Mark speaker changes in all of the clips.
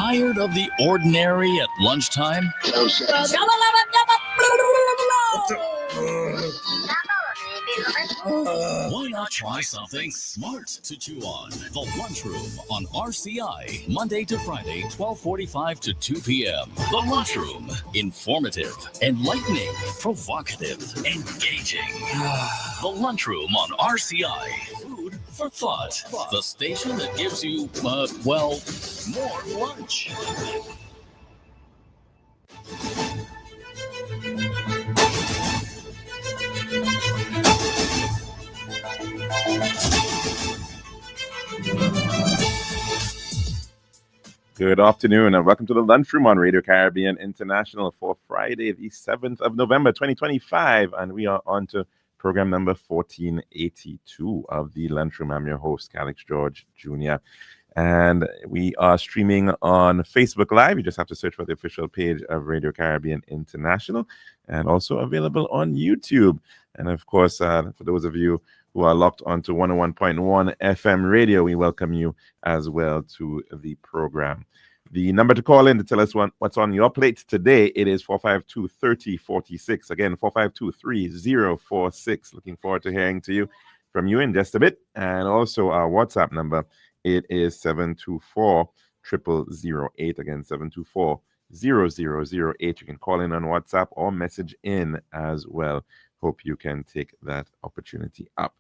Speaker 1: Tired of the ordinary at lunchtime? Why not try something smart to chew on? The Lunchroom on RCI, Monday to Friday, 12:45 to 2 p.m. The Lunchroom, informative, enlightening, provocative, engaging. The Lunchroom on RCI, food for thought. The station that gives you, more lunch.
Speaker 2: Good afternoon and welcome to the Lunchroom on Radio Caribbean International for Friday, the 7th of November, 2025. And we are on to program number 1482 of the Lunchroom. I'm your host, Alex George Jr. And we are streaming on Facebook Live. You just have to search for the official page of Radio Caribbean International, and also available on YouTube. And of course, for those of you who are locked onto 101.1 FM radio, we welcome you as well to the program. The number to call in to tell us what's on your plate today, it is 452-3046. Again, 452-3046. Looking forward to hearing from you in just a bit. And also our WhatsApp number, it is 724-0008. Again, 724-0008. You can call in on WhatsApp or message in as well. Hope you can take that opportunity up.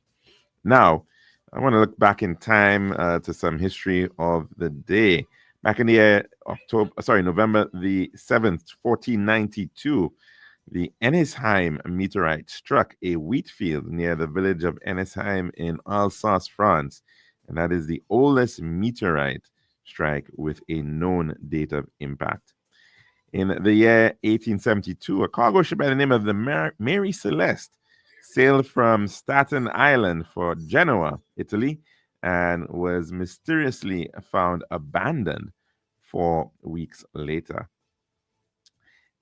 Speaker 2: Now, I want to look back in time to some history of the day. Back in the year November the 7th, 1492, the Ennisheim meteorite struck a wheat field near the village of Ennisheim in Alsace, France. And that is the oldest meteorite strike with a known date of impact. In the year 1872, a cargo ship by the name of the Mary Celeste sailed from Staten Island for Genoa, Italy, and was mysteriously found abandoned 4 weeks later.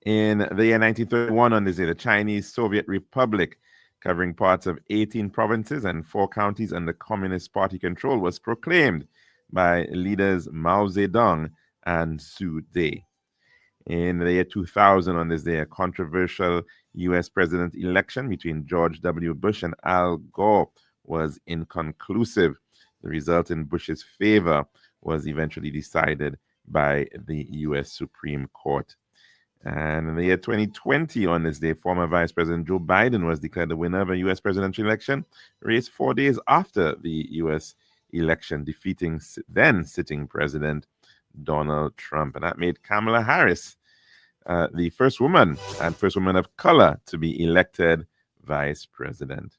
Speaker 2: In the year 1931, on this day, the Chinese Soviet Republic, covering parts of 18 provinces and 4 counties under Communist Party control, was proclaimed by leaders Mao Zedong and Su Dai. In the year 2000, on this day, a controversial U.S. president election between George W. Bush and Al Gore was inconclusive. The result in Bush's favor was eventually decided by the U.S. Supreme Court. And in the year 2020, on this day, former Vice President Joe Biden was declared the winner of a U.S. presidential election race 4 days after the U.S. election, defeating then sitting President Donald Trump. And that made Kamala Harris the first woman of color to be elected vice president.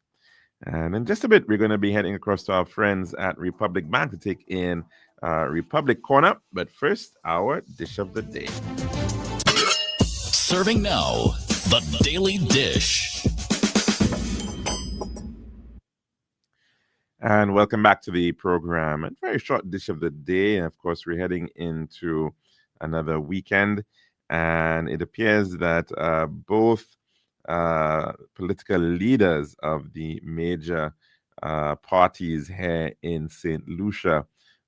Speaker 2: And in just a bit, we're going to be heading across to our friends at Republic Bank to take in Republic Corner. But first, our dish of the day.
Speaker 1: Serving now, the Daily Dish.
Speaker 2: And welcome back to the program. A very short dish of the day. And of course, we're heading into another weekend. And it appears that both political leaders of the major parties here in St. Lucia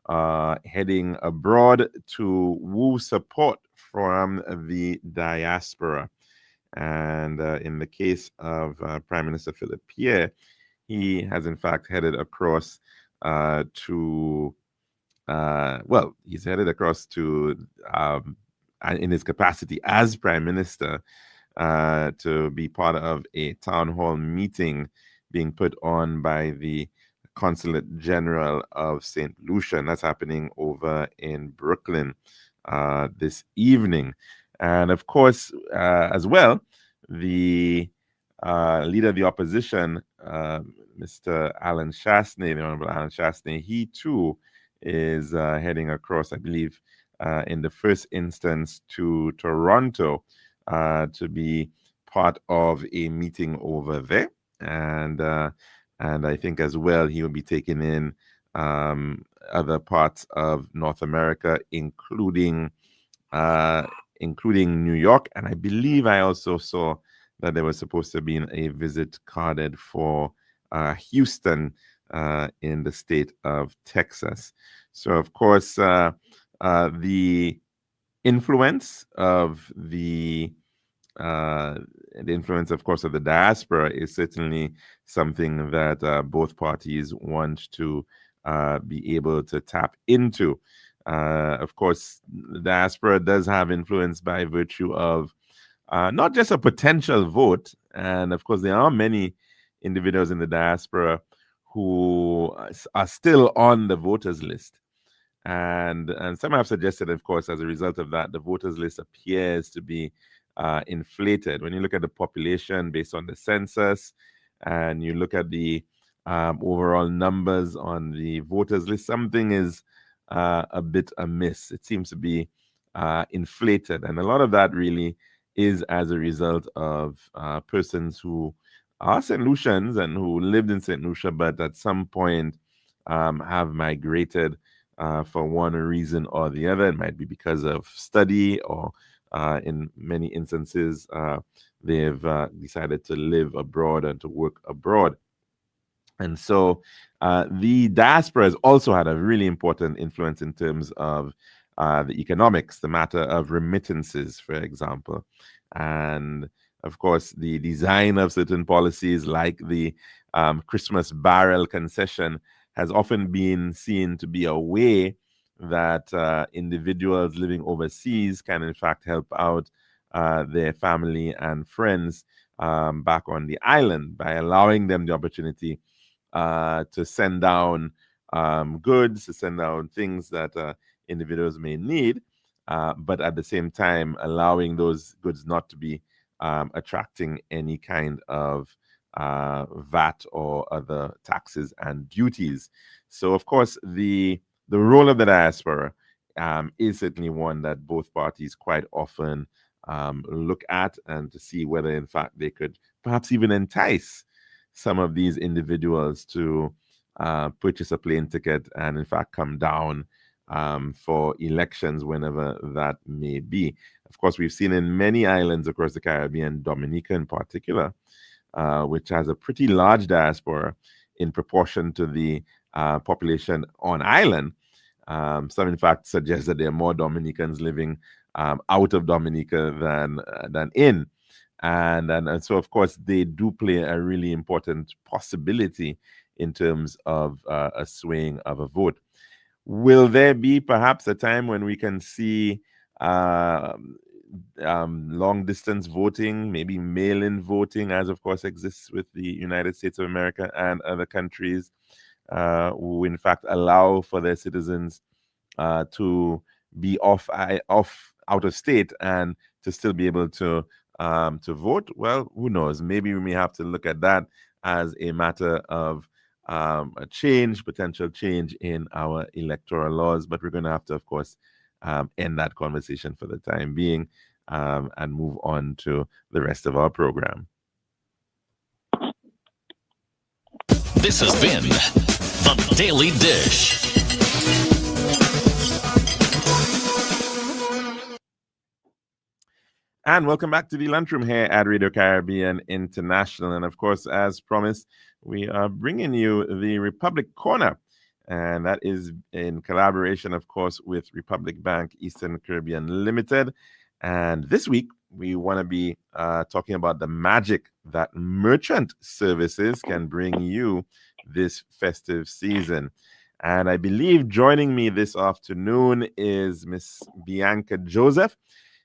Speaker 2: are heading abroad to woo support from the diaspora. And in the case of Prime Minister Philip Pierre, he has in fact headed across he's headed across to in his capacity as Prime Minister to be part of a town hall meeting being put on by the Consulate General of St. Lucia. And that's happening over in Brooklyn this evening. And of course, as well, the leader of the opposition, Mr. Alan Shastney, the Honorable Alan Shastney, he too is heading across, I believe, in the first instance to Toronto to be part of a meeting over there. And I think as well he will be taking in other parts of North America, including New York. And I believe I also saw that there was supposed to be a visit carded for Houston in the state of Texas. So, of course, the influence of the influence, of course, of the diaspora is certainly something that both parties want to be able to tap into. Of course, the diaspora does have influence by virtue of not just a potential vote, and of course, there are many individuals in the diaspora who are still on the voters list. And some have suggested, of course, as a result of that, the voters list appears to be inflated. When you look at the population based on the census, and you look at the overall numbers on the voters list, something is a bit amiss. It seems to be inflated, and a lot of that really is as a result of persons who are St. Lucians and who lived in St. Lucia, but at some point have migrated for one reason or the other. It might be because of study, or in many instances, they've decided to live abroad and to work abroad. And so the diaspora has also had a really important influence in terms of the economics, the matter of remittances, for example. And of course, the design of certain policies like the Christmas barrel concession has often been seen to be a way that individuals living overseas can, in fact, help out their family and friends back on the island by allowing them the opportunity to send down goods, to send down things that individuals may need, but at the same time allowing those goods not to be attracting any kind of VAT or other taxes and duties. So, of course, the role of the diaspora is certainly one that both parties quite often look at, and to see whether, in fact, they could perhaps even entice some of these individuals to purchase a plane ticket and, in fact, come down for elections whenever that may be. Of course, we've seen in many islands across the Caribbean, Dominica in particular, which has a pretty large diaspora in proportion to the population on island. Some, in fact, suggest that there are more Dominicans living out of Dominica than in. And so, of course, they do play a really important possibility in terms of a swaying of a vote. Will there be perhaps a time when we can see long distance voting, maybe mail in voting, as of course exists with the United States of America and other countries, who in fact allow for their citizens to be out of state and to still be able to vote? Well, who knows? Maybe we may have to look at that as a matter of a potential change in our electoral laws. But we're going to have to, of course, end that conversation for the time being and move on to the rest of our program.
Speaker 1: This has been The Daily Dish.
Speaker 2: And welcome back to the Lunchroom here at Radio Caribbean International. And of course, as promised, we are bringing you the Republic Corner. And that is in collaboration, of course, with Republic Bank Eastern Caribbean Limited. And this week, we want to be talking about the magic that merchant services can bring you this festive season. And I believe joining me this afternoon is Miss Bianca Joseph.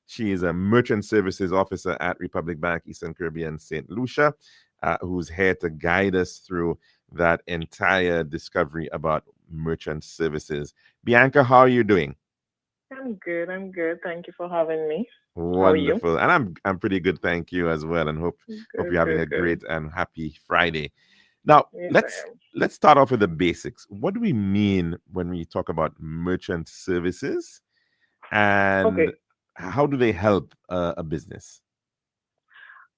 Speaker 2: She is a merchant services officer at Republic Bank Eastern Caribbean St. Lucia, who's here to guide us through that entire discovery about merchant services. Bianca, how are you doing?
Speaker 3: I'm good. I'm good. Thank you for having me.
Speaker 2: Wonderful. And I'm pretty good, thank you as well, and hope you're having a great and happy Friday. Now,
Speaker 3: Yes,
Speaker 2: let's start off with the basics. What do we mean when we talk about merchant services, and
Speaker 3: Okay.
Speaker 2: how do they help a business?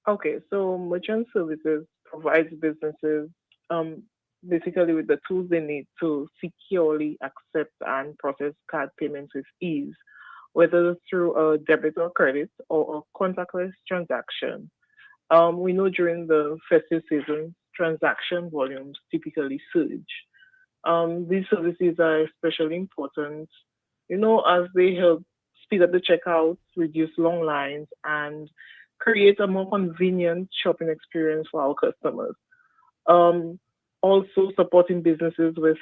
Speaker 3: Okay. So merchant services provides businesses um basically with the tools they need to securely accept and process card payments with ease, whether through a debit or credit or a contactless transaction. We know during the festive season, transaction volumes typically surge. These services are especially important, as they help speed up the checkouts, reduce long lines, and create a more convenient shopping experience for our customers. Um, Also supporting businesses with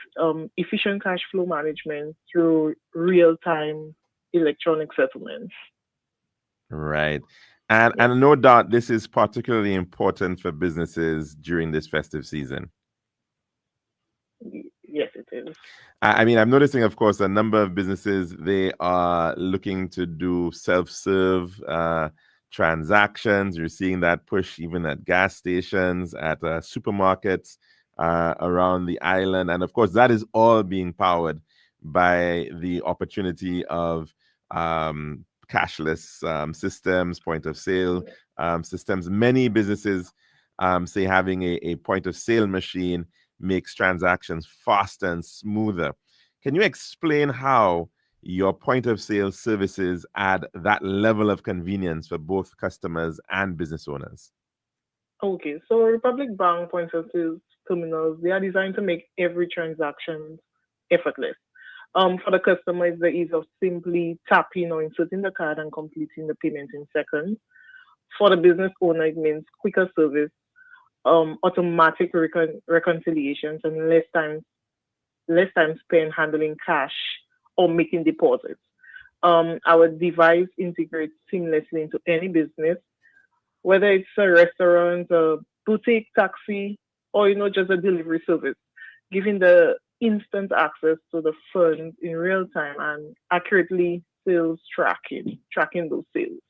Speaker 3: efficient cash flow management through real-time electronic settlements.
Speaker 2: Right.
Speaker 3: Yes,
Speaker 2: And no doubt this is particularly important for businesses during this festive season.
Speaker 3: yes, it is.
Speaker 2: I mean, I'm noticing, of course, a number of businesses, they are looking to do self-serve transactions. You're seeing that push even at gas stations, at supermarkets around the island. And of course, that is all being powered by the opportunity of cashless systems, point of sale systems. Many businesses say having a point of sale machine makes transactions faster and smoother. Can you explain how your point of sale services add that level of convenience for both customers and business owners?
Speaker 3: Okay, so Republic Bank point of sale terminals, they are designed to make every transaction effortless. For the customer, it's the ease of simply tapping or inserting the card and completing the payment in seconds. For the business owner, it means quicker service, automatic reconciliations, and less time spent handling cash or making deposits. Our device integrates seamlessly into any business, whether it's a restaurant, a boutique taxi, or just a delivery service, giving the instant access to the funds in real time and accurately sales tracking those sales.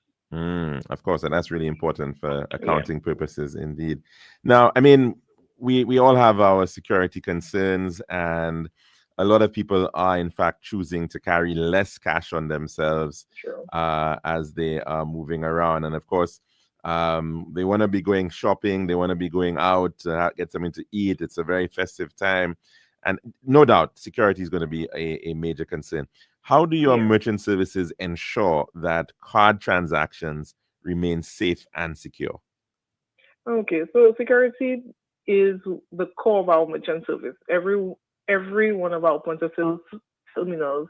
Speaker 2: Of course, and that's really important for
Speaker 3: Yeah,
Speaker 2: accounting purposes, indeed. Now, I mean, we all have our security concerns, and a lot of people are, in fact, choosing to carry less cash on themselves
Speaker 3: sure.
Speaker 2: as they are moving around. And of course, they want to be going shopping, they want to be going out to get something to eat. It's a very festive time. And no doubt, security is going to be a major concern. How do your
Speaker 3: Yeah.
Speaker 2: merchant services ensure that card transactions remain safe and secure?
Speaker 3: Okay, so security is the core of our merchant service. Every one of our point of sale terminals,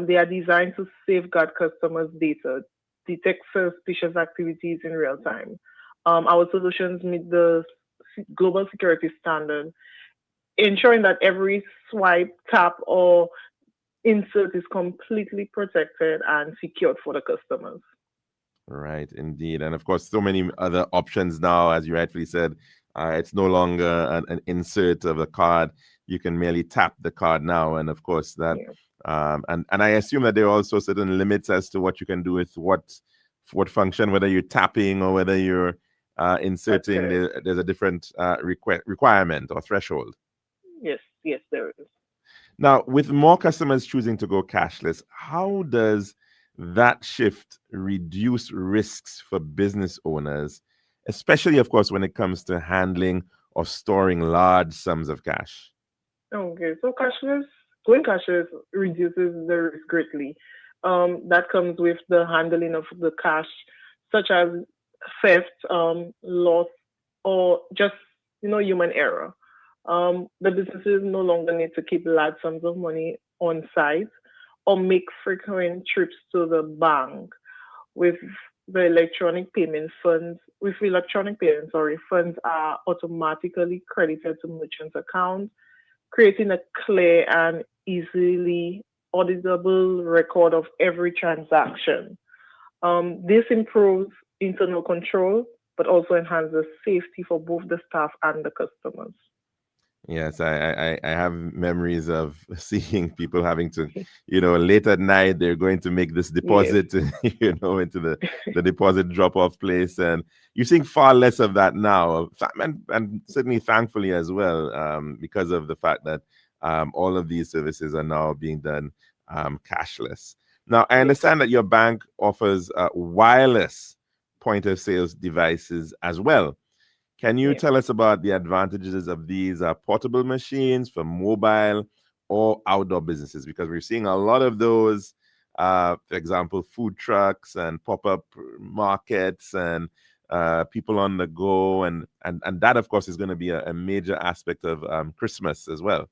Speaker 3: they are designed to safeguard customers' data, detect suspicious activities in real time. Our solutions meet the global security standard, ensuring that every swipe, tap, or insert is completely protected and secured for the customers.
Speaker 2: Right, indeed. And of course, so many other options now, as you rightfully said. It's no longer an insert of a card. You can merely tap the card now. And of course, that,
Speaker 3: Yeah.
Speaker 2: and I assume that there are also certain limits as to what you can do with what function, whether you're tapping or whether you're
Speaker 3: That's
Speaker 2: inserting.
Speaker 3: correct.
Speaker 2: There's a different requirement or threshold.
Speaker 3: Yes, yes, there is.
Speaker 2: Now, with more customers choosing to go cashless, how does that shift reduce risks for business owners, especially, of course, when it comes to handling or storing large sums of cash?
Speaker 3: Okay, so going cashless reduces the risk greatly. That comes with the handling of the cash, such as theft, loss, or just human error. The businesses no longer need to keep large sums of money on site or make frequent trips to the bank with the electronic payment funds. With electronic payments, sorry, funds are automatically credited to merchants' accounts, creating a clear and easily auditable record of every transaction. This improves internal control, but also enhances safety for both the staff and the customers.
Speaker 2: Yes, I have memories of seeing people having to, late at night, they're going to make this
Speaker 3: Yes,
Speaker 2: deposit, into the deposit drop-off place. And you're seeing far less of that now. And certainly thankfully as well, because of the fact that all of these services are now being done cashless. Now, I
Speaker 3: yes,
Speaker 2: understand that your bank offers wireless point of sales devices as well. Can you
Speaker 3: yes.
Speaker 2: tell us about the advantages of these portable machines for mobile or outdoor businesses? Because we're seeing a lot of those, for example, food trucks and pop-up markets and people on the go. And that, of course, is going to be a major aspect of Christmas as well.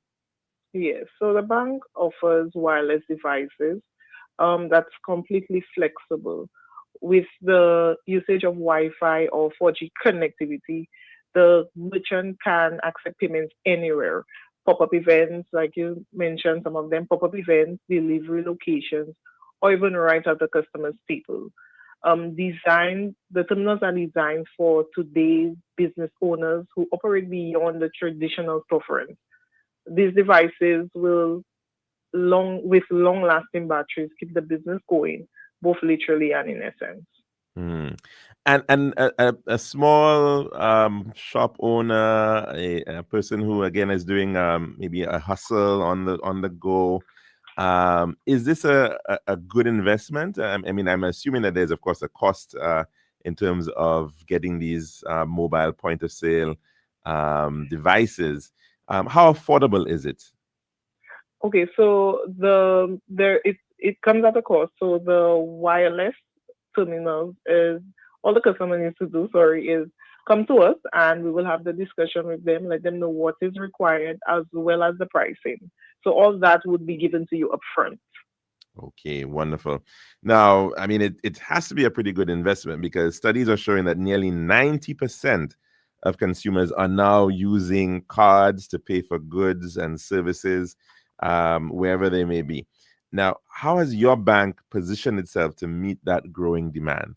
Speaker 3: Yes, so the bank offers wireless devices. that's completely flexible. With the usage of Wi-Fi or 4G connectivity, the merchant can accept payments anywhere. Pop-up events, like you mentioned, some of them pop-up events, delivery locations, or even right at the customer's table. The terminals are designed for today's business owners who operate beyond the traditional storefront. These devices will with long lasting batteries keep the business going, both literally and in essence.
Speaker 2: Hmm. And a small shop owner, a person who again is doing maybe a hustle on the go. Is this a good investment? I mean, I'm assuming that there's of course a cost in terms of getting these mobile point of sale devices. How affordable is it?
Speaker 3: Okay, so it comes at a cost. So the wireless terminals is all the customer needs to do, sorry, is come to us and we will have the discussion with them, let them know what is required as well as the pricing. So all that would be given to you upfront.
Speaker 2: Okay, wonderful. Now, I mean, it has to be a pretty good investment because studies are showing that nearly 90% of consumers are now using cards to pay for goods and services wherever they may be. Now, how has your bank positioned itself to meet that growing demand?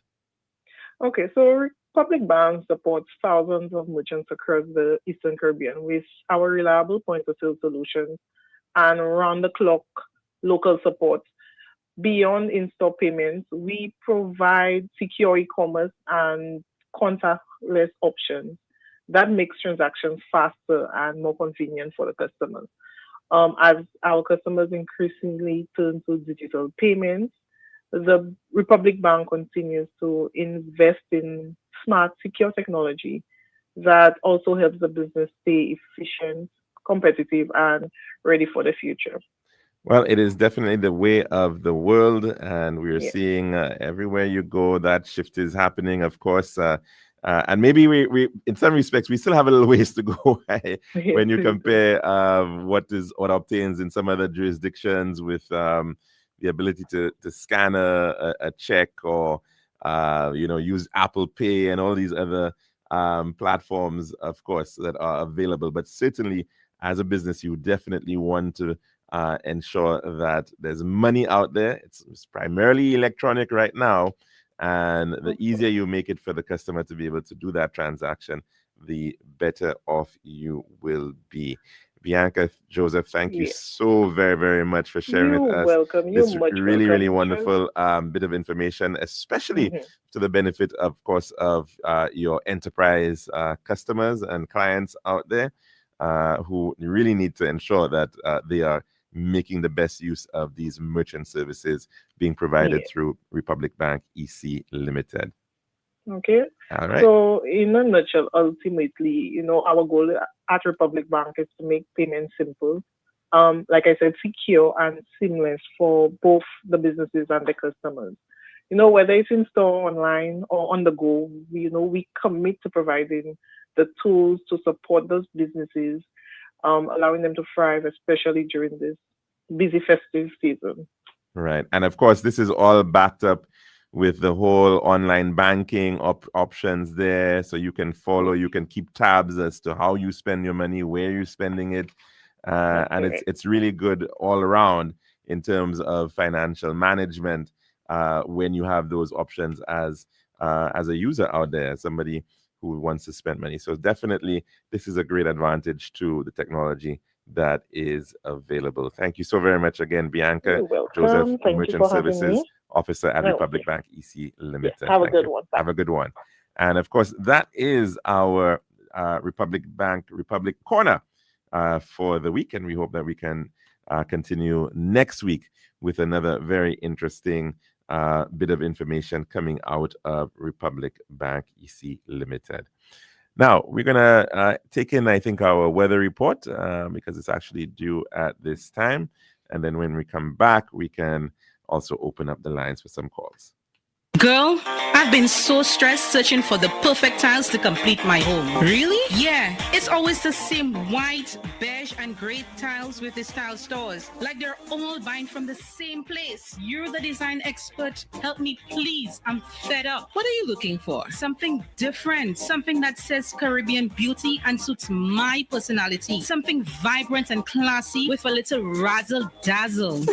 Speaker 3: Okay, so Republic Bank supports thousands of merchants across the Eastern Caribbean with our reliable point of sale solutions and round the clock local support. Beyond in-store payments, we provide secure e-commerce and contactless options that makes transactions faster and more convenient for the customers. As our customers increasingly turn to digital payments, the Republic Bank continues to invest in smart, secure technology that also helps the business stay efficient, competitive, and ready for the future.
Speaker 2: Well, it is definitely the way of the world, and we are
Speaker 3: Yeah.
Speaker 2: seeing everywhere you go that shift is happening. Of course, and maybe in some respects, we still have a little ways to go
Speaker 3: Yes,
Speaker 2: when you
Speaker 3: we do.
Speaker 2: compare what obtains in some other jurisdictions with the ability to scan a check or use Apple Pay and all these other platforms, of course, that are available. But certainly, as a business, you definitely want to ensure that there's money out there. It's primarily electronic right now. And the easier you make it for the customer to be able to do that transaction, the better off you will be. Bianca, Joseph, thank you
Speaker 3: Yeah.
Speaker 2: so very, very much for sharing
Speaker 3: You're
Speaker 2: with us
Speaker 3: welcome. You're
Speaker 2: this
Speaker 3: much
Speaker 2: really,
Speaker 3: welcome.
Speaker 2: really
Speaker 3: Just
Speaker 2: wonderful bit of information, especially
Speaker 3: mhm.
Speaker 2: to the benefit, of course, of your enterprise customers and clients out there who really need to ensure that they are making the best use of these merchant services being provided
Speaker 3: Yeah.
Speaker 2: through Republic Bank EC Limited.
Speaker 3: Okay.
Speaker 2: All right.
Speaker 3: So, in a nutshell, ultimately, our goal at Republic Bank is to make payments simple, like I said, secure and seamless for both the businesses and the customers. Whether it's in store, online, or on the go, we commit to providing the tools to support those businesses, allowing them to thrive, especially during this busy festive season.
Speaker 2: Right. And of course, this is all backed up with the whole online banking options there. So you can follow, you can keep tabs as to how you spend your money, where you're spending it.
Speaker 3: That's
Speaker 2: And it's
Speaker 3: correct.
Speaker 2: it's really good all around in terms of financial management when you have those options as a user out there, somebody who wants to spend money. So definitely this is a great advantage to the technology that is available. Thank you so very much again, Bianca
Speaker 3: You're
Speaker 2: Joseph,
Speaker 3: welcome. Thank you
Speaker 2: Merchant
Speaker 3: for having
Speaker 2: Services
Speaker 3: me.
Speaker 2: Officer at
Speaker 3: Okay.
Speaker 2: Republic Bank EC
Speaker 3: Yeah.
Speaker 2: Limited.
Speaker 3: Have a
Speaker 2: Thank
Speaker 3: good
Speaker 2: you.
Speaker 3: one. Bye.
Speaker 2: Have a good one. And of course, that is our Republic Bank Republic Corner for the week. And we hope that we can continue next week with another very interesting bit of information coming out of Republic Bank EC Limited. Now, we're going to take in, I think, our weather report because it's actually due at this time. And then when we come back, we can also open up the lines for some calls.
Speaker 4: Girl, I've been so stressed searching for the perfect tiles to complete my home. Really? Yeah, it's always the same white, beige, and gray tiles with these tile stores. Like they're all buying from the same place. You're the design expert. Help me, please. I'm fed up. What are you looking for? Something different. Something that says Caribbean beauty and suits my personality. Something vibrant and classy with a little razzle dazzle.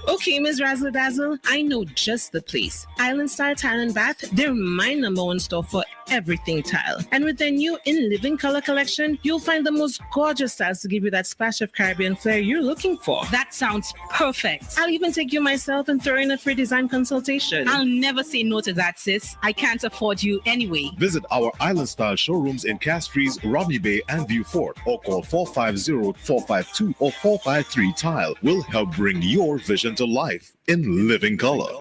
Speaker 4: Okay, Ms. Razzle Dazzle, I know just the place. Island Style Tile and Bath, they're my #1 store for everything tile. And with their new In Living Color collection, you'll find the most gorgeous styles to give you that splash of Caribbean flair you're looking for. That sounds perfect. I'll even take you myself and throw in a free design consultation. I'll never say no to that, sis. I can't afford you anyway.
Speaker 5: Visit our Island Style showrooms in Castries, Rodney Bay, and Vieux Fort, or call 450-452 or 453 Tile. We'll help bring your vision to life in living color.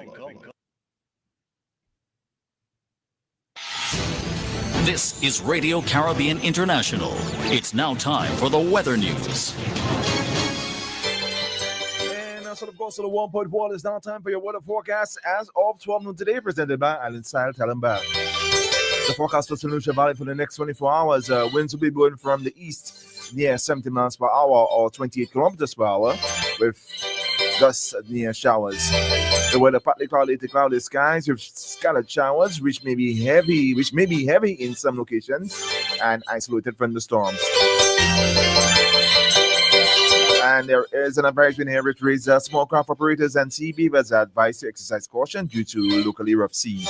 Speaker 1: This is Radio Caribbean International. It's now time for the weather news.
Speaker 6: And that's what, of course, the 1.1 is now time for your weather forecast as of 12 noon today, presented by Island Style Tile and Bath. The forecast for St. Lucia Valley for the next 24 hours, winds will be blowing from the east near 70 miles per hour or 28 kilometers per hour, with gusts near showers. The weather partly cloudy to cloudy skies with scattered showers, which may be heavy in some locations, and isolated thunderstorms. And there is an advisory here which raises small craft operators and sea beavers are advised to exercise caution due to locally rough seas.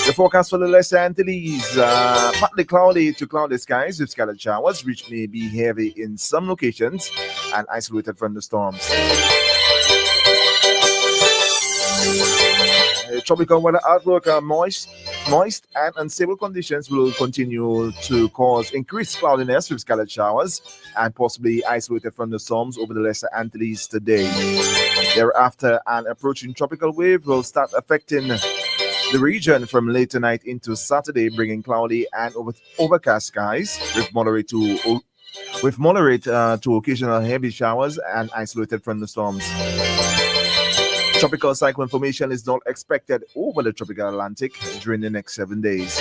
Speaker 6: The forecast for the Lesser Antilles, partly cloudy to cloudy skies with scattered showers, which may be heavy in some locations, and isolated thunderstorms. Tropical weather outlook, moist and unstable conditions will continue to cause increased cloudiness with scattered showers and possibly isolated thunderstorms over the Lesser Antilles today. Thereafter, an approaching tropical wave will start affecting the region from late tonight into Saturday, bringing cloudy and overcast skies with moderate to occasional heavy showers and isolated thunderstorms. Tropical cyclone formation is not expected over the tropical Atlantic during the next 7 days.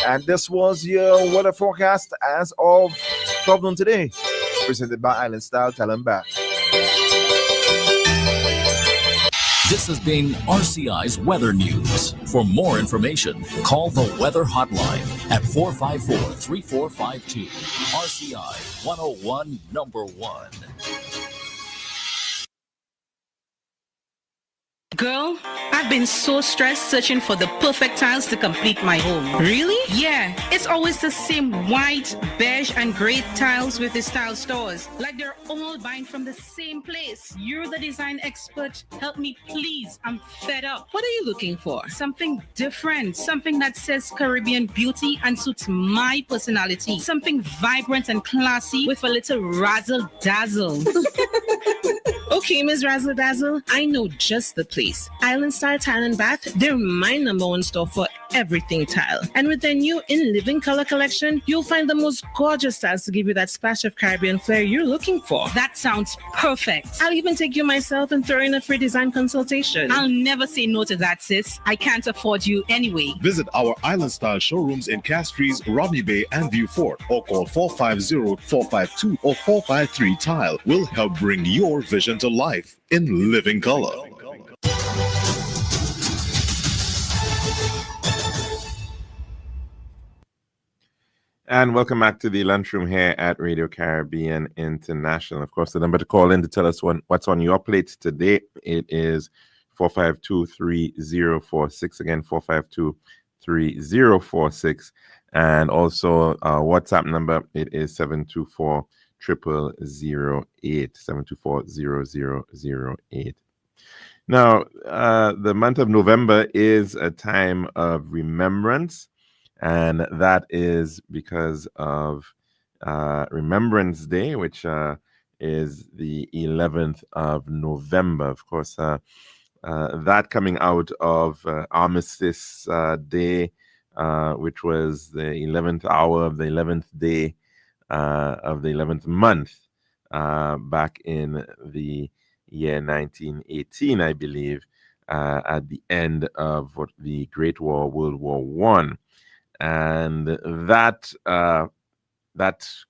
Speaker 6: And this was your weather forecast as of 12 noon today, presented by Island Style Tile and Bath.
Speaker 1: This has been RCI's Weather News. For more information, call the Weather Hotline at 454-3452. RCI 101 number 1.
Speaker 4: Girl, I've been so stressed searching for the perfect tiles to complete my home. Really? Yeah, it's always the same white, beige, and gray tiles with these tile stores. Like they're all buying from the same place. You're the design expert. Help me, please. I'm fed up. What are you looking for? Something different. Something that says Caribbean beauty and suits my personality. Something vibrant and classy with a little razzle dazzle. Okay, Ms. Razzle Dazzle, I know just the place. Island Style Tile and Bath, they're my #1 store for everything tile. And with their new In Living Color collection, you'll find the most gorgeous styles to give you that splash of Caribbean flair you're looking for. That sounds perfect. I'll even take you myself and throw in a free design consultation. I'll never say no to that, sis. I can't afford you anyway.
Speaker 5: Visit our Island Style showrooms in Castries, Rodney Bay, and Vieux Fort, or call 450-452 or 453 Tile. We'll help bring your vision to life in living color.
Speaker 2: And welcome back to the lunchroom here at Radio Caribbean International. Of course, the number to call in to tell us what's on your plate today, it is 452-3046. Again, 452-3046. And also WhatsApp number, it is 724-0008. 724-0008. Now, the month of November is a time of remembrance. And that is because of Remembrance Day, which is the 11th of November. Of course, that coming out of Armistice Day, which was the 11th hour of the 11th day of the 11th month back in the year 1918, I believe. at the end of the Great War, World War One, and that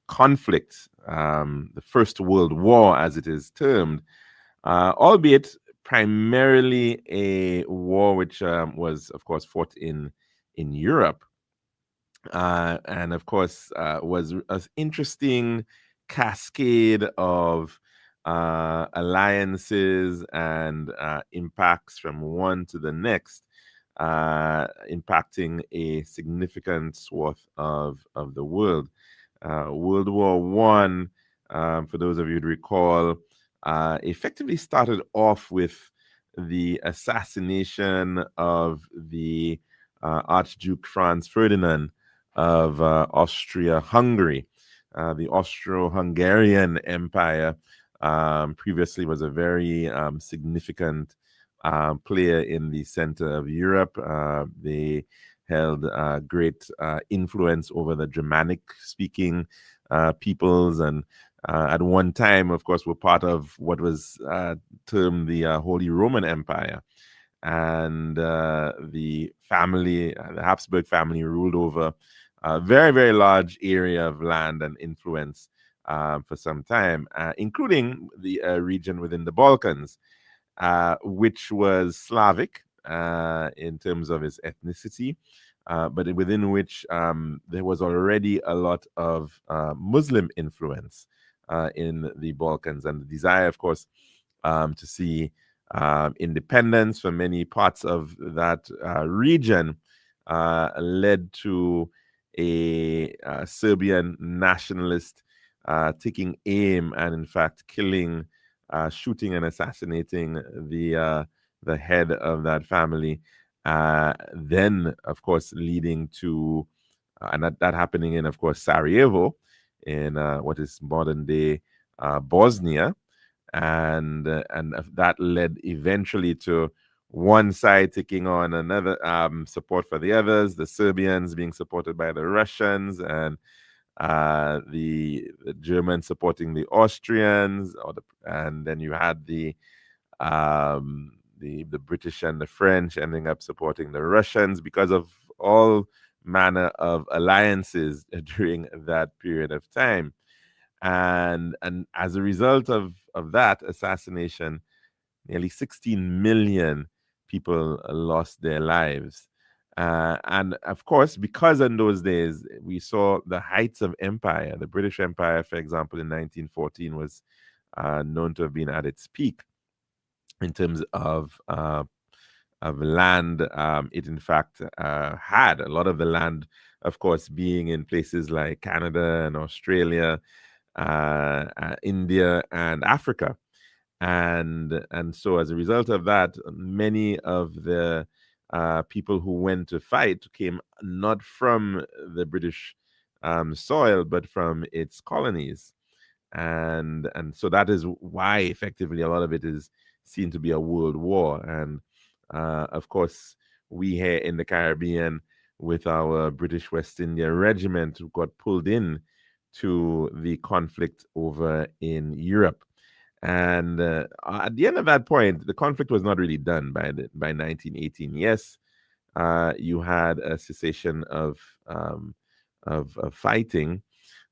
Speaker 2: conflict, the First World War, as it is termed, albeit primarily a war which was, of course, fought in Europe, and of course was an interesting cascade of alliances and impacts from one to the next, impacting a significant swath of the world. World War One, for those of you who recall, effectively started off with the assassination of the Archduke Franz Ferdinand of Austria-Hungary. The Austro-Hungarian Empire previously was a very significant player in the center of Europe. They held great influence over the Germanic-speaking peoples, and at one time, of course, were part of what was termed the Holy Roman Empire. And the family, the Habsburg family, ruled over a very, very large area of land and influence for some time, including the region within the Balkans, which was Slavic in terms of its ethnicity, but within which there was already a lot of Muslim influence in the Balkans, and the desire, of course, to see independence for many parts of that region led to a Serbian nationalist taking aim and, in fact, killing, shooting and assassinating the head of that family. Then, of course, leading to, and that happening in, of course, Sarajevo, in what is modern day Bosnia. And that led eventually to one side taking on another support for the others, the Serbians being supported by the Russians, and the Germans supporting the Austrians, and then you had the British and the French ending up supporting the Russians because of all manner of alliances during that period of time. And as a result of that assassination, nearly 16 million people lost their lives. And of course, because in those days we saw the heights of empire, the British Empire, for example, in 1914 was known to have been at its peak in terms of land. It in fact had a lot of the land, of course, being in places like Canada and Australia, India and Africa. And so as a result of that, many of the people who went to fight came not from the British soil, but from its colonies. And so that is why effectively a lot of it is seen to be a world war. And of course, we here in the Caribbean, with our British West India Regiment, who got pulled in to the conflict over in Europe. And at the end of that point, the conflict was not really done by 1918. Yes, you had a cessation of fighting,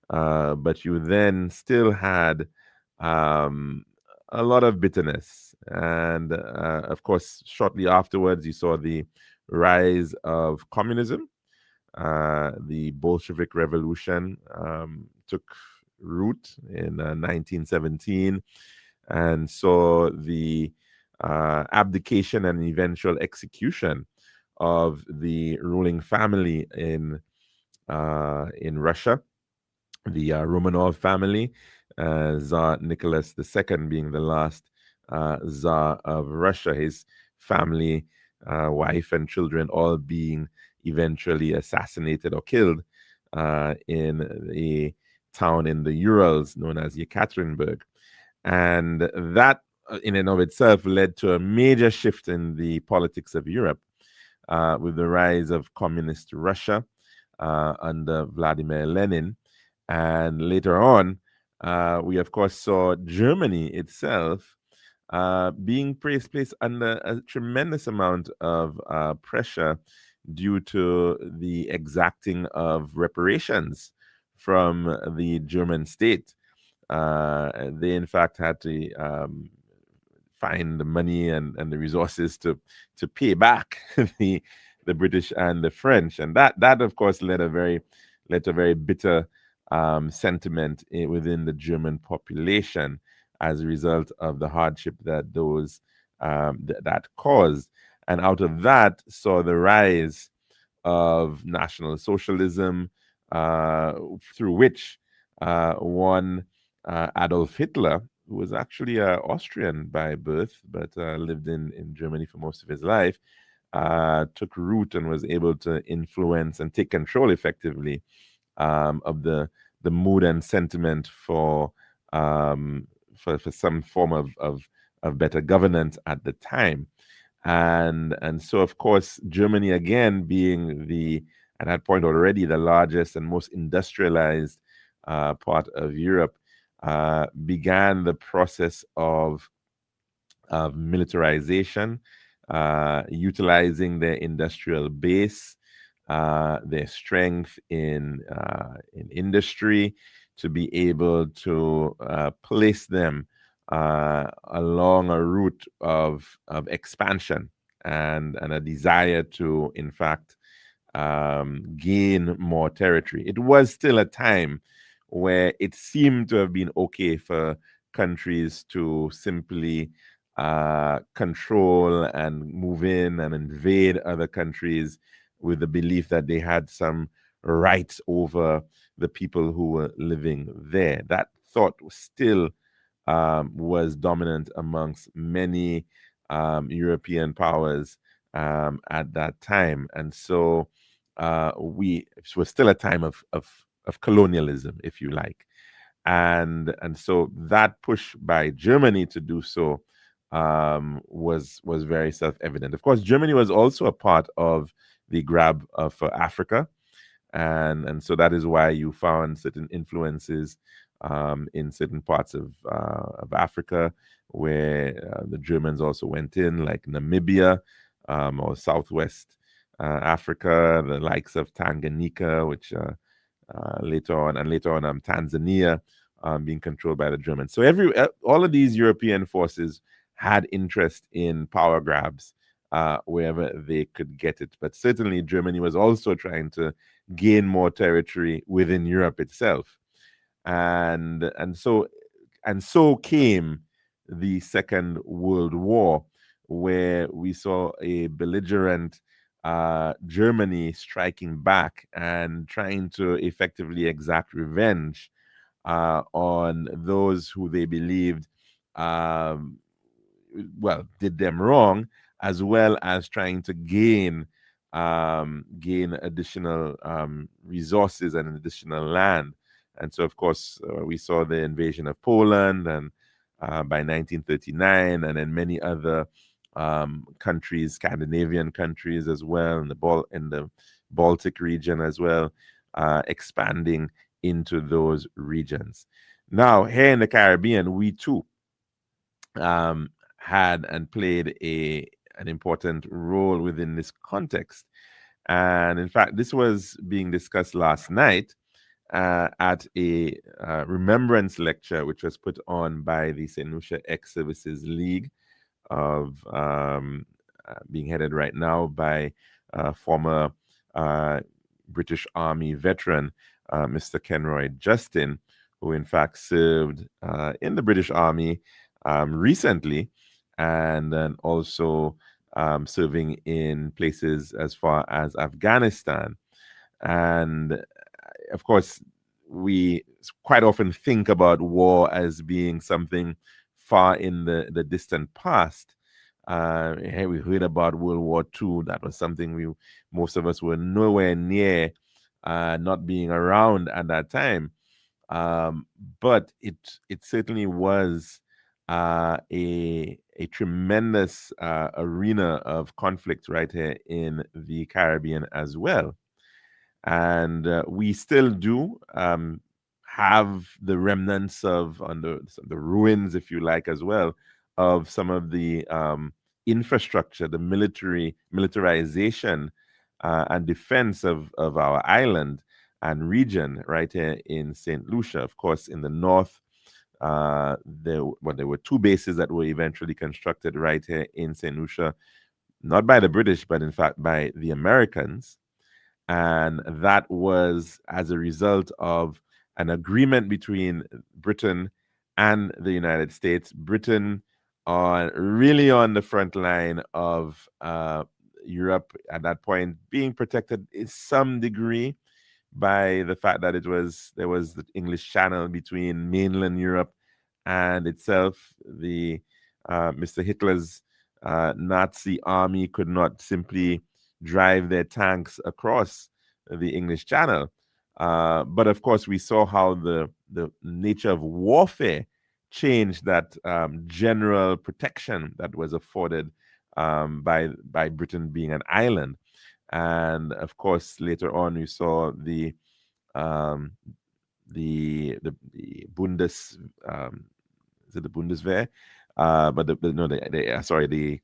Speaker 2: but you then still had a lot of bitterness. And of course, shortly afterwards, you saw the rise of communism. The Bolshevik Revolution took root in 1917, and saw the abdication and eventual execution of the ruling family in Russia, the Romanov family, Tsar Nicholas II being the last Tsar of Russia. His family, wife and children, all being eventually assassinated or killed in a town in the Urals known as Yekaterinburg. And that in and of itself led to a major shift in the politics of Europe, with the rise of communist Russia under Vladimir Lenin. And later on, we of course saw Germany itself being placed under a tremendous amount of pressure due to the exacting of reparations from the German state. They, in fact, had to find the money and the resources to pay back the British and the French, and that of course led to a very bitter sentiment within the German population as a result of the hardship that those that caused, and out of that saw the rise of National Socialism, through which one Adolf Hitler, who was actually Austrian by birth but lived in Germany for most of his life, took root and was able to influence and take control effectively of the mood and sentiment for some form of better governance at the time. And so, of course, Germany, again, being at that point already the largest and most industrialized part of Europe, began the process of militarization, utilizing their industrial base, their strength in industry, to be able to place them along a route of expansion and a desire to, in fact, gain more territory. It was still a time where it seemed to have been okay for countries to simply control and move in and invade other countries with the belief that they had some rights over the people who were living there. That thought was still was dominant amongst many European powers at that time. And so it was still a time of colonialism, if you like. And so that push by Germany to do so was very self-evident. Of course, Germany was also a part of the grab for Africa. And so that is why you found certain influences in certain parts of Africa where the Germans also went in, like Namibia or Southwest Africa, the likes of Tanganyika, which later on Tanzania being controlled by the Germans. So all of these European forces had interest in power grabs wherever they could get it. But certainly Germany was also trying to gain more territory within Europe itself. And so came the Second World War, where we saw a belligerent Germany striking back and trying to effectively exact revenge on those who they believed did them wrong, as well as trying to gain additional resources and additional land. And so, of course, we saw the invasion of Poland, and by 1939, and then many other countries, Scandinavian countries as well, in the Baltic region as well, expanding into those regions. Now, here in the Caribbean, we too had and played an important role within this context. And in fact, this was being discussed last night at a remembrance lecture, which was put on by the St. Lucia Ex-Services League, of being headed right now by former British Army veteran, Mr. Kenroy Justin, who in fact served in the British Army recently, and then also serving in places as far as Afghanistan. And of course, we quite often think about war as being something far in the distant past. Hey, we heard about World War II. That was something most of us were nowhere near, not being around at that time. But it certainly was a tremendous arena of conflict right here in the Caribbean as well. And we still do have the remnants the ruins, if you like, as well, of some of the infrastructure, the militarization and defense of our island and region right here in St. Lucia. Of course, in the north, there were two bases that were eventually constructed right here in St. Lucia, not by the British, but in fact by the Americans. And that was as a result of an agreement between Britain and the United States. Britain really on the front line of Europe at that point, being protected in some degree by the fact that there was the English Channel between mainland Europe and itself. The Mr. Hitler's Nazi army could not simply drive their tanks across the English Channel. But of course, we saw how the nature of warfare changed that general protection that was afforded by Britain being an island. And of course, later on, we saw the Bundes, is it the Bundeswehr? But the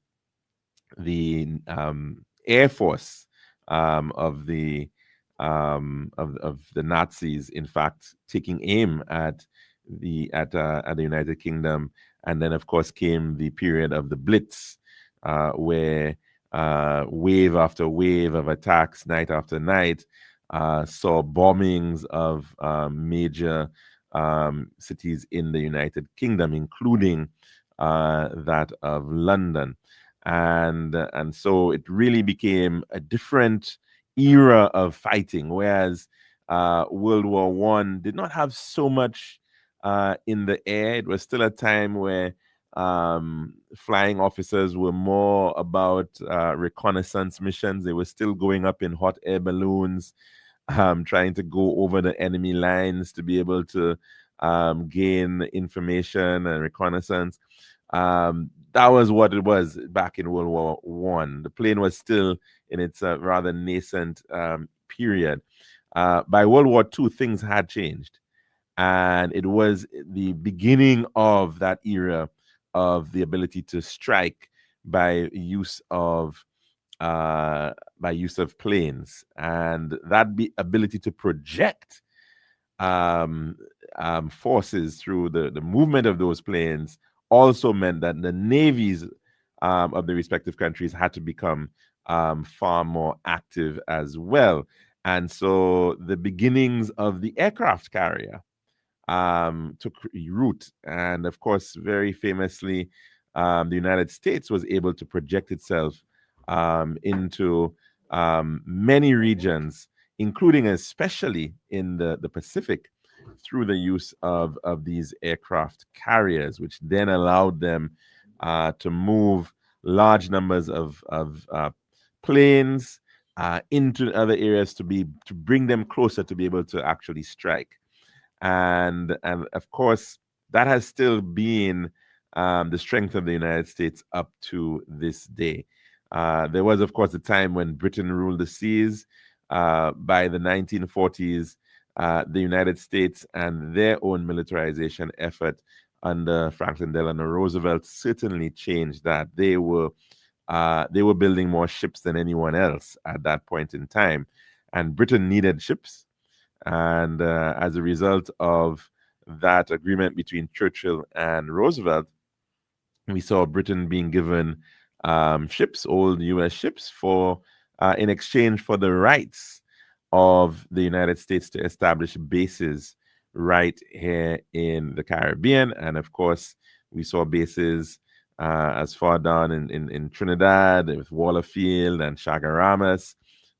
Speaker 2: Air Force of the Nazis, in fact, taking aim at the United Kingdom. And then, of course, came the period of the Blitz, where wave after wave of attacks, night after night, saw bombings of major cities in the United Kingdom, including that of London. And so it really became a different era of fighting, whereas World War I did not have so much in the air. It was still a time where flying officers were more about reconnaissance missions. They were still going up in hot air balloons, trying to go over the enemy lines to be able to gain information and reconnaissance. That was what it was back in World War I. The plane was still in its rather nascent period. By World War II, things had changed. And it was the beginning of that era of the ability to strike by use of planes, and that ability to project forces through the movement of those planes also meant that the navies of the respective countries had to become far more active as well. And so the beginnings of the aircraft carrier took root. And of course, very famously, the United States was able to project itself into many regions, including especially in the Pacific, through the use of these aircraft carriers, which then allowed them to move large numbers of planes into other areas to bring them closer to be able to actually strike. And of course, that has still been the strength of the United States up to this day. There was, of course, a time when Britain ruled the seas. By the 1940s, the United States and their own militarization effort under Franklin Delano Roosevelt certainly changed that. They were building more ships than anyone else at that point in time, and Britain needed ships. And as a result of that agreement between Churchill and Roosevelt, we saw Britain being given ships, old U.S. ships, in exchange for the rights of the United States to establish bases right here in the Caribbean. And of course, we saw bases as far down in Trinidad with Wallerfield and Chaguaramas.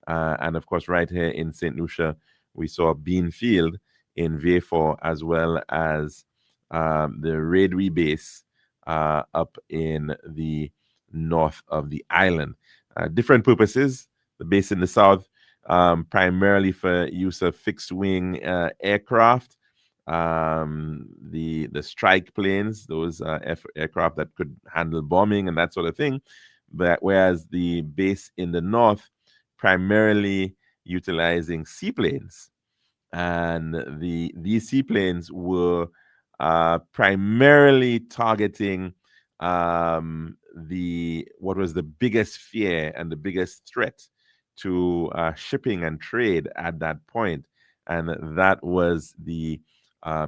Speaker 2: And of course, right here in St. Lucia, we saw Beanfield in Vieux, as well as the Railway base up in the north of the island. Different purposes. The base in the south, primarily for use of fixed wing aircraft, the strike planes, those aircraft that could handle bombing and that sort of thing. But whereas the base in the north, primarily utilizing seaplanes, and these seaplanes were primarily targeting what was the biggest fear and the biggest threat to shipping and trade at that point, and that was the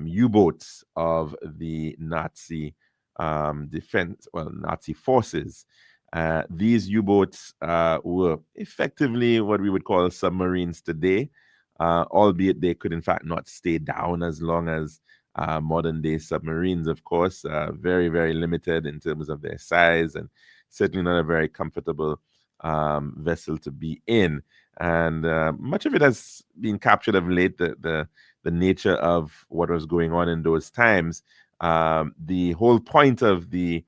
Speaker 2: U-boats of the Nazi Nazi forces. These U-boats were effectively what we would call submarines today, albeit they could in fact not stay down as long as modern day submarines, of course. Very, very limited in terms of their size, and certainly not a very comfortable vessel to be in. And much of it has been captured of late, the nature of what was going on in those times. The whole point of the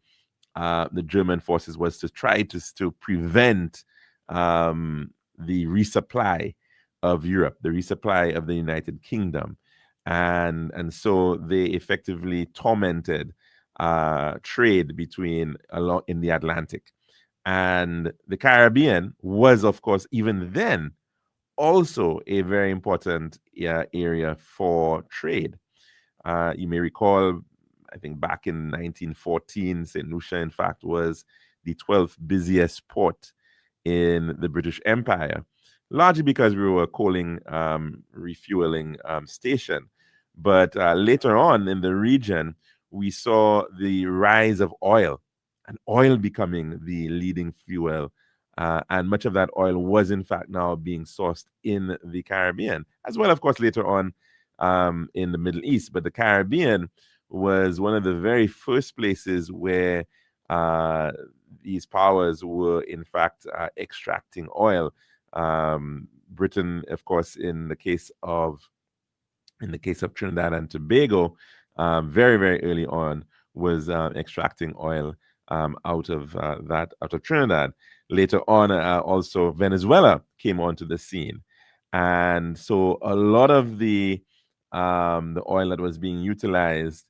Speaker 2: German forces was to try to prevent the resupply of Europe, the resupply of the United Kingdom. And so they effectively tormented trade along in the Atlantic. And the Caribbean was, of course, even then also a very important area for trade. You may recall, I think back in 1914, St. Lucia, in fact, was the 12th busiest port in the British Empire, largely because we were a coaling refueling station. But later on in the region, we saw the rise of oil, and oil becoming the leading fuel. And much of that oil was, in fact, now being sourced in the Caribbean, as well, of course, later on in the Middle East. But the Caribbean was one of the very first places where these powers were, in fact, extracting oil. Britain, of course, in the case of Trinidad and Tobago, very, very early on, was extracting oil out of Trinidad. Later on, also Venezuela came onto the scene, and so a lot of the oil that was being utilized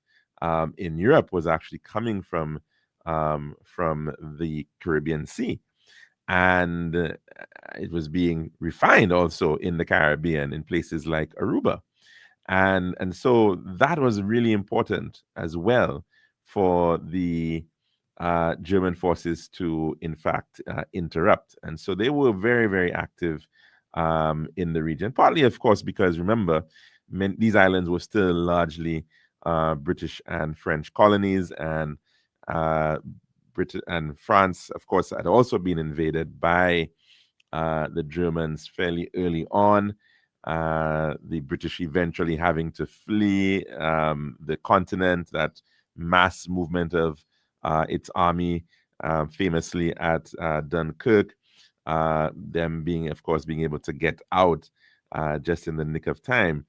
Speaker 2: in Europe was actually coming from the Caribbean Sea, and it was being refined also in the Caribbean in places like Aruba. And so that was really important as well for the German forces to, in fact, interrupt. And so they were very, very active in the region, partly, of course, because remember, these islands were still largely British and French colonies, and Britain and France, of course, had also been invaded by the Germans fairly early on. The British eventually having to flee the continent, that mass movement of its army, famously at Dunkirk, them being, of course, being able to get out just in the nick of time.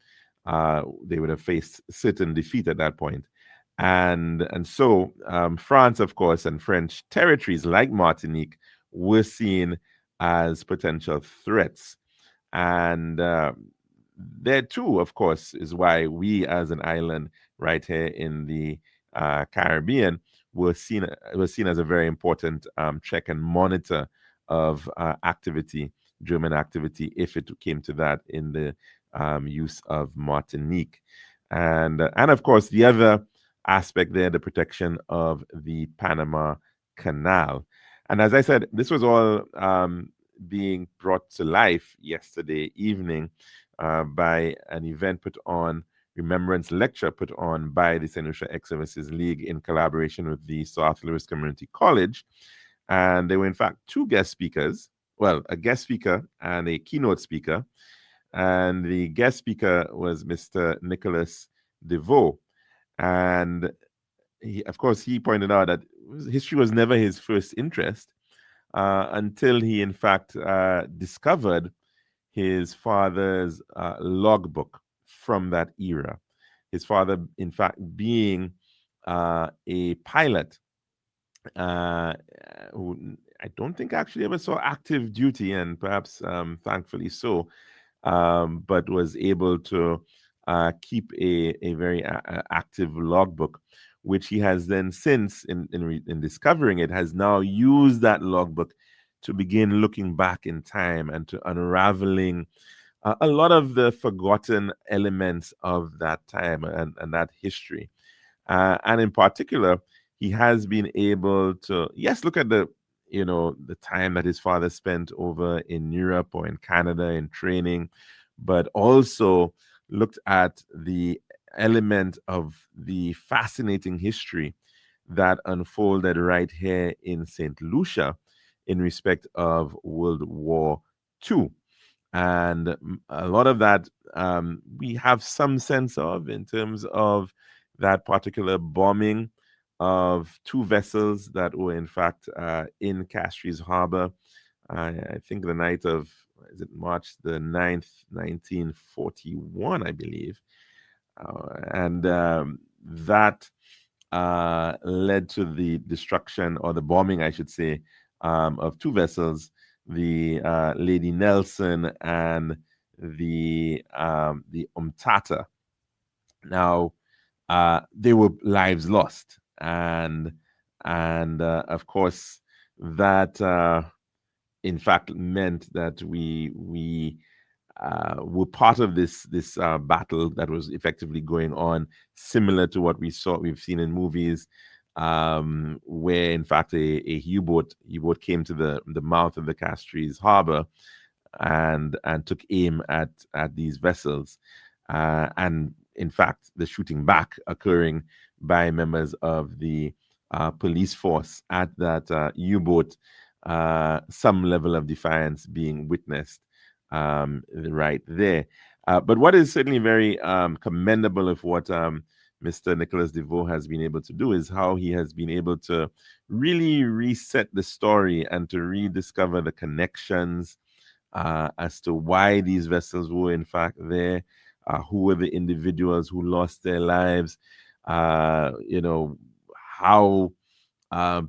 Speaker 2: They would have faced certain defeat at that point. And so France, of course, and French territories like Martinique were seen as potential threats. And there too, of course, is why we as an island right here in the Caribbean were seen as a very important check and monitor of German activity, if it came to that, in the use of Martinique. And of course, the other aspect there, the protection of the Panama Canal. And as I said, this was all being brought to life yesterday evening by an event remembrance lecture put on by the St. Lucia Ex-Services League in collaboration with the South Lewis Community College. And there were, in fact, two guest speakers, well, a guest speaker and a keynote speaker. And the guest speaker was Mr. Nicholas DeVoe. And of course, he pointed out that history was never his first interest until he, in fact, discovered his father's logbook from that era. His father, in fact, being a pilot who I don't think actually ever saw active duty, and perhaps thankfully so, but was able to keep a very active logbook, which he has then since, in discovering it, has now used that logbook to begin looking back in time and to unraveling a lot of the forgotten elements of that time and that history. And in particular, he has been able to, yes, look at the, the time that his father spent over in Europe or in Canada in training, but also looked at the element of the fascinating history that unfolded right here in St. Lucia in respect of World War II. And a lot of that we have some sense of in terms of that particular bombing of two vessels that were in fact in Castries Harbor. I think the night of, is it March the 9th, 1941, I believe. And that led to the destruction, or the bombing, I should say, of two vessels, the Lady Nelson and the Umtata. Now, they were lives lost, and of course that in fact meant that we were part of this battle that was effectively going on, similar to what we've seen in movies, where in fact a U-boat came to the mouth of the Castries Harbor and took aim at these vessels, and in fact the shooting back occurring by members of the police force at that U-boat, some level of defiance being witnessed right there. But what is certainly very commendable of what Mr. Nicholas DeVoe has been able to do is how he has been able to really reset the story and to rediscover the connections as to why these vessels were in fact there, who were the individuals who lost their lives, how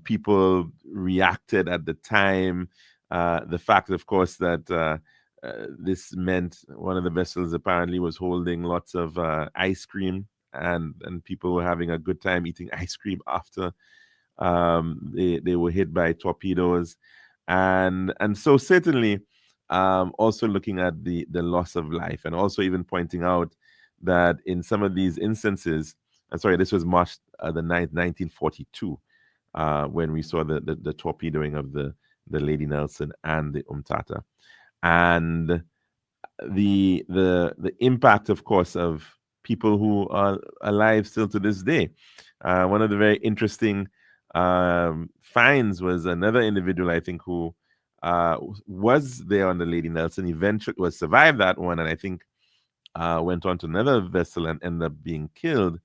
Speaker 2: people reacted at the time. The fact, of course, that this meant one of the vessels apparently was holding lots of ice cream, and people were having a good time eating ice cream after they were hit by torpedoes, and so certainly also looking at the loss of life, and also even pointing out that in some of these instances, this was March the 9th, 1942, when we saw the torpedoing of the Lady Nelson and the Umtata, and the impact, of course, of people who are alive still to this day. One of the very interesting finds was another individual, I think, who was there on the Lady Nelson, eventually survived that one, and I think went on to another vessel and ended up being killed.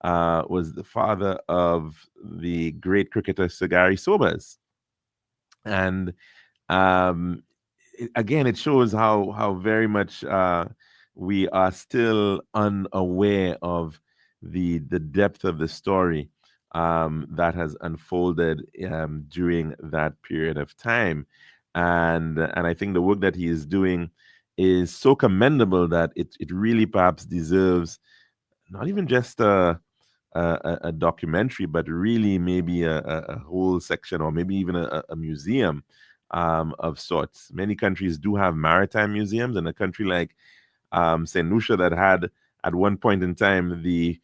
Speaker 2: Was the father of the great cricketer Sir Gary Sobers. And again, it shows how very much we are still unaware of the depth of the story that has unfolded during that period of time. And I think the work that he is doing is so commendable that it really perhaps deserves not even just a documentary, but really maybe a whole section, or maybe even a museum of sorts. Many countries do have maritime museums, and a country like St. Lucia that had at one point in time the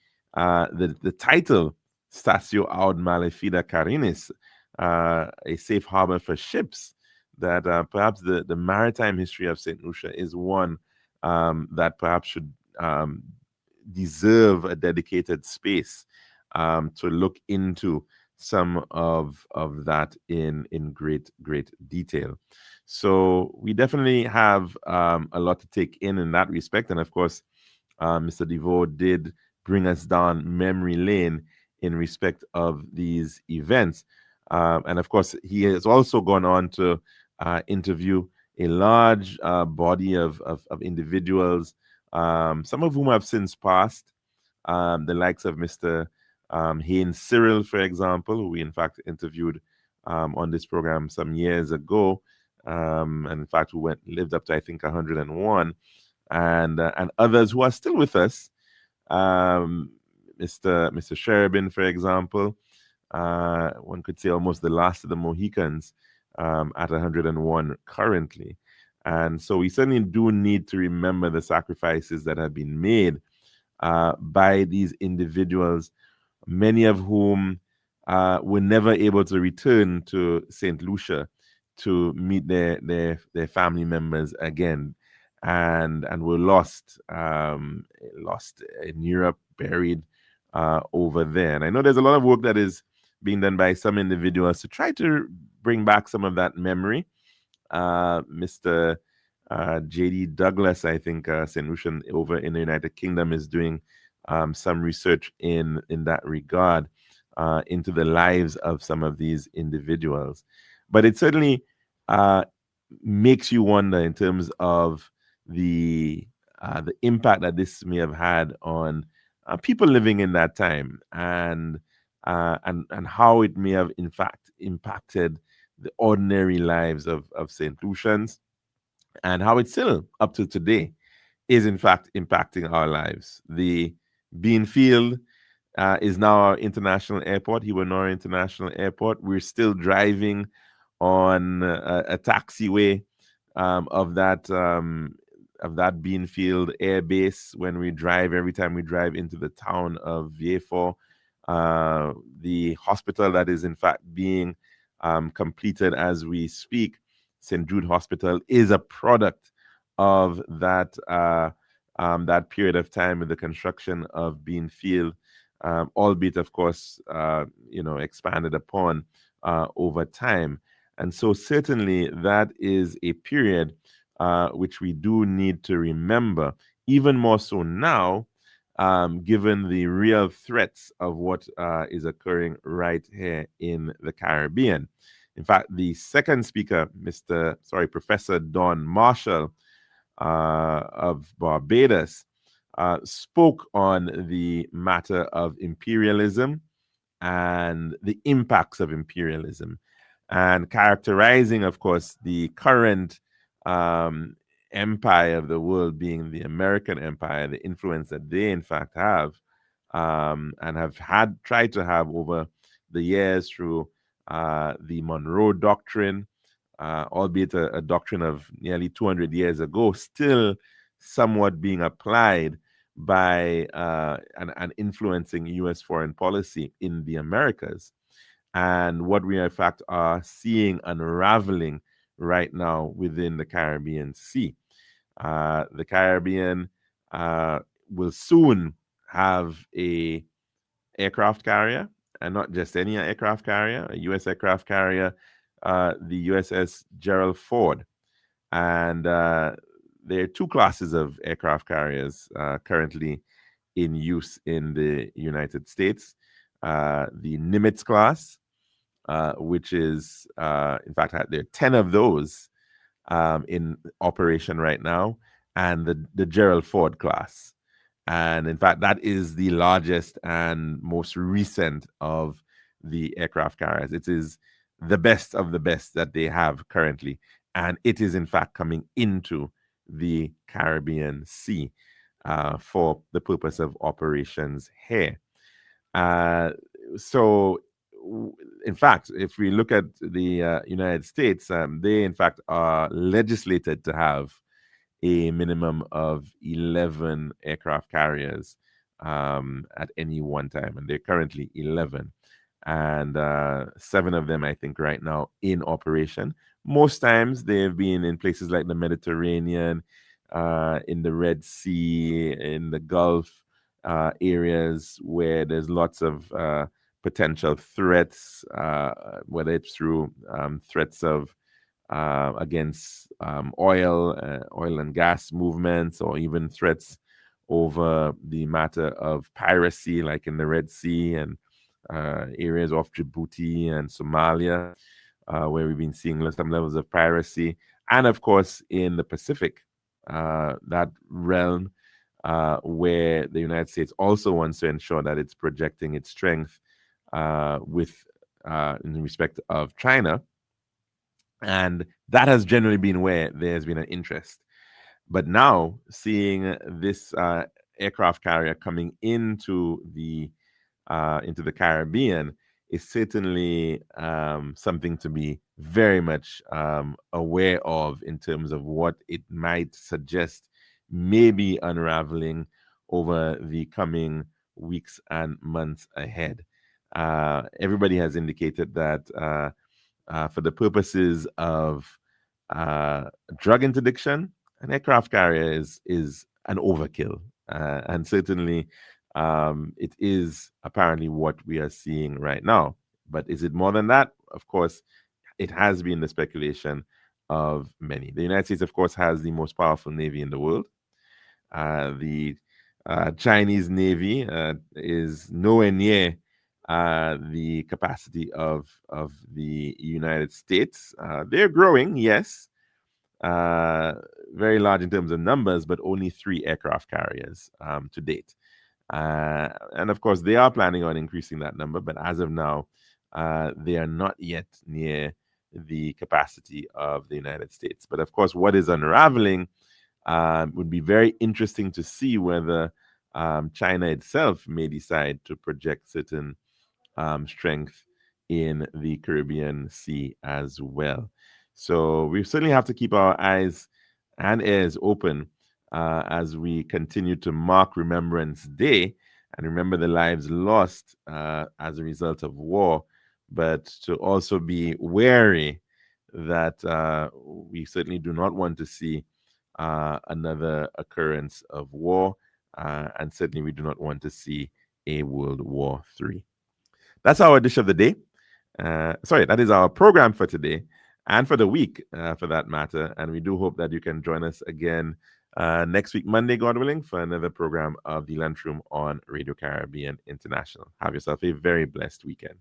Speaker 2: title Statio Aut Malefida Carinis, a safe harbor for ships, that perhaps the maritime history of St. Lucia is one that perhaps should deserve a dedicated space to look into some of that in great detail. So we definitely have a lot to take in that respect. And of course, Mr. DeVoe did bring us down memory lane in respect of these events. And of course, he has also gone on to interview a large body of individuals, some of whom have since passed, the likes of Mr. Haynes Cyril, for example, who we in fact interviewed on this program some years ago, and in fact who lived up to, I think, 101, and others who are still with us, Mr. Sherabin, for example, one could say almost the last of the Mohicans, at 101 currently. And so we certainly do need to remember the sacrifices that have been made by these individuals, many of whom were never able to return to St. Lucia to meet their family members again, and were lost in Europe, buried over there. And I know there's a lot of work that is being done by some individuals to try to bring back some of that memory. Mr. J.D. Douglas, I think, St. Lucian over in the United Kingdom, is doing some research in that regard into the lives of some of these individuals. But it certainly makes you wonder in terms of the impact that this may have had on people living in that time, and how it may have in fact impacted the ordinary lives of St. Lucians, and how it still up to today is in fact impacting our lives. The Beanfield is now our international airport. Hiwanora International Airport. We're still driving on a taxiway of that Beanfield Air Base when we drive. Every time we drive into the town of Vieux-Fort, the hospital that is in fact being completed as we speak, St. Jude Hospital, is a product of that that period of time with the construction of Beanfield, albeit of course expanded upon over time. And so certainly that is a period which we do need to remember, even more so now, given the real threats of what is occurring right here in the Caribbean. In fact, the second speaker, Professor Don Marshall of Barbados, spoke on the matter of imperialism and the impacts of imperialism, and characterizing, of course, the current empire of the world being the American empire, the influence that they in fact have and have tried to have over the years through the Monroe Doctrine, albeit a doctrine of nearly 200 years ago, still somewhat being applied by and influencing U.S. foreign policy in the Americas. And what we in fact are seeing unraveling right now within the Caribbean Sea. The Caribbean will soon have a aircraft carrier, and not just any aircraft carrier, a U.S. aircraft carrier, the USS Gerald Ford. And there are two classes of aircraft carriers currently in use in the United States. The Nimitz class, which is, in fact, there are 10 of those in operation right now, and the Gerald Ford class. And in fact, that is the largest and most recent of the aircraft carriers. It is the best of the best that they have currently. And it is, in fact, coming into the Caribbean Sea for the purpose of operations here. So, in fact, if we look at the United States, they, in fact, are legislated to have a minimum of 11 aircraft carriers at any one time. And they're currently 11. And 7 of them, I think, right now in operation. Most times they've been in places like the Mediterranean, in the Red Sea, in the Gulf areas where there's lots of potential threats, whether it's through threats of against oil and gas movements, or even threats over the matter of piracy, like in the Red Sea and areas off Djibouti and Somalia, where we've been seeing some levels of piracy. And of course, in the Pacific, that realm where the United States also wants to ensure that it's projecting its strength in respect of China. And that has generally been where there's been an interest. But now, seeing this aircraft carrier coming into the Caribbean is certainly something to be very much aware of in terms of what it might suggest may be unraveling over the coming weeks and months ahead. everybody has indicated that for the purposes of drug interdiction, an aircraft carrier is an overkill. And certainly it is apparently what we are seeing right now. But is it more than that? Of course, it has been the speculation of many. The United States, of course, has the most powerful Navy in the world. The Chinese Navy is nowhere near the capacity of the United States. They're growing, yes, very large in terms of numbers, but only 3 aircraft carriers to date. And of course, they are planning on increasing that number, but as of now, they are not yet near the capacity of the United States. But of course, what is unraveling would be very interesting to see whether China itself may decide to project certain strength in the Caribbean Sea as well. So we certainly have to keep our eyes and ears open as we continue to mark Remembrance Day and remember the lives lost as a result of war, but to also be wary that we certainly do not want to see another occurrence of war, and certainly we do not want to see a World War III. That's our dish of the day. That is our program for today and for the week, for that matter. And we do hope that you can join us again next week, Monday, God willing, for another program of the Lunchroom on Radio Caribbean International. Have yourself a very blessed weekend.